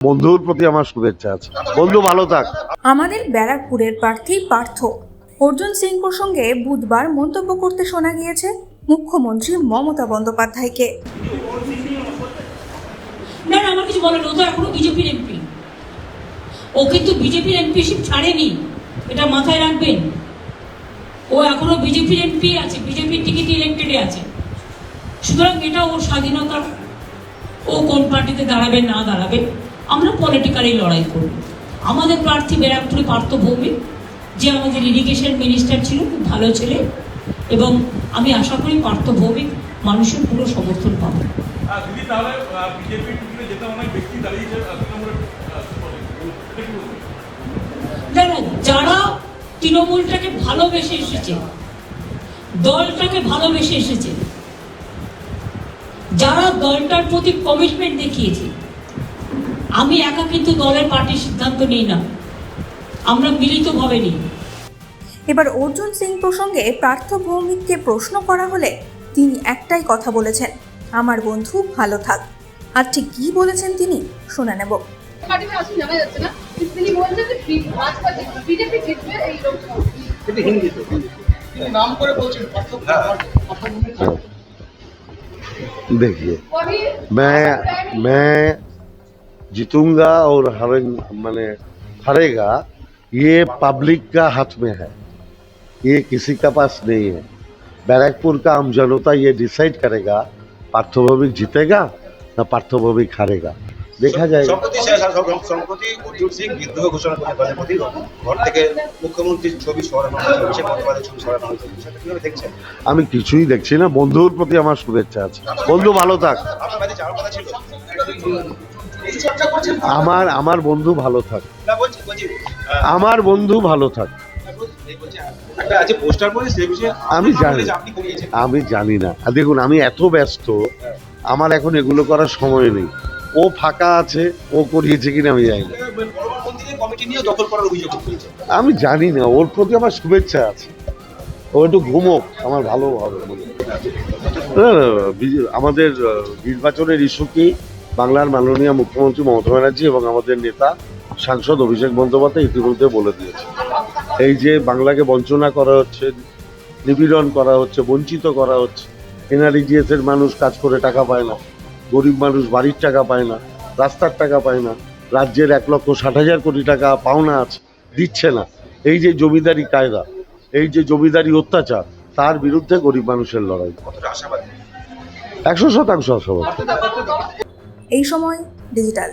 বন্ধুর প্রতি আমার শুভেচ্ছা আছে। বন্ধু ভালো থাক। আমাদের ব্যারাকপুরের প্রার্থী পার্থ অর্জুন সিং প্রসঙ্গে বুধবার মন্তব্য করতে শোনা গিয়েছে মুখ্যমন্ত্রী মমতা বন্দ্যোপাধ্যায়কে। না আমার কিছু বলেন, ও তো এখনো বিজেপির এমপি। ও কিন্তু বিজেপির এমপিশিপ ছাড়েনি, এটা মাথায় রাখবেন। ও এখনো বিজেপির এমপি আছে, বিজেপির টিকিটে ইলেক্টেডে আছে। সুতরাং এটা ওর স্বাধীনতা, ও কোন পার্টিতে দাঁড়াবে না দাঁড়াবে, আমরা পলিটিক্যালি লড়াই করব। আমাদের প্রার্থী ব্যারাকপুরে পার্থ ভৌমিক, যে আমাদের ইরিগেশন মিনিস্টার ছিল, খুব ভালো ছেলে, এবং আমি আশা করি পার্থ ভৌমিক মানুষের পুরো সমর্থন পাবে। যারা তৃণমূলটাকে ভালোবেসে এসেছে, দলটাকে ভালোবেসে এসেছে, যারা দলটার প্রতি কমিটমেন্ট দেখিয়েছে, আমি একা কিন্তু দলের পার্টির সিদ্ধান্ত নিই না, আমরা মিলিতভাবে নিই। এবার অর্জুন সিং প্রসঙ্গে পার্থ ভৌমিককে প্রশ্ন করা হলে তিনি একটাই কথা বলেছেন, আমার বন্ধু ভালো থাক। আর ঠিক কি বলেছেন তিনি শুনে নেব। देखिए, मैं जीतूंगा और हारेगा, ये पब्लिक का हाथ में है, ये किसी का पास नहीं है। बैरकपुर का आम जनता ये डिसाइड करेगा पार्थ भौमिक जीतेगा ना पार्थ भौमिक हारेगा, দেখা যায়। সম্প্রতি অর্জুন সিং বিদ্রোহ ঘোষণা করে দলের প্রতি, ঘর থেকে মুখ্যমন্ত্রীর ছবি সরানো হয়েছে, অভিষেক বন্দ্যোপাধ্যায়ের ছবি সরানো হয়েছে, সেটা কিভাবে দেখছেন? আমি কিছুই দেখছি না, বন্ধুর প্রতি আমার শুভেচ্ছা আছে। বন্ধু ভালো থাক। আপনার বাড়িতে যাওয়ার কথা ছিল, আমার বন্ধু ভালো থাক, না বলছি আমার বন্ধু ভালো থাক। একটা আছে পোস্টার পরে সেই বিষয়ে আমি জানি না। দেখুন, আমি এত ব্যস্ত, আমার এখন এগুলো করার সময় নেই। ও ফাঁকা আছে, ও করিয়েছে কিনা আমি জানি না। কমিটি নিয়ে দখল করার অভিযোগ উঠেছে, আমি জানি না, ওর প্রতি আমার শুভেচ্ছা আছে। ও একটু ঘুমোক, আমার ভালো হবে। আমাদের নির্বাচনের ইস্যুকে বাংলার মাননীয় মুখ্যমন্ত্রী মমতা ব্যানার্জি এবং আমাদের নেতা সাংসদ অভিষেক বন্দ্যোপাধ্যায় ইতিমধ্যে বলে দিয়েছে। এই যে বাংলাকে বঞ্চনা করা হচ্ছে, নিপীড়ন করা হচ্ছে, বঞ্চিত করা হচ্ছে, এনআরইজিএস এর মানুষ কাজ করে টাকা পায় না, গরিব মানুষ বাড়ির টাকা পায় না, রাস্তার টাকা পায় না, রাজ্যের 1,60,000 কোটি টাকা পাওনা আছে, দিচ্ছে না। এই যে জমিদারি কায়দা, এই যে জমিদারি অত্যাচার, তার বিরুদ্ধে গরিব মানুষের লড়াই। 100% আশাবাদী। এই সময় ডিজিটাল।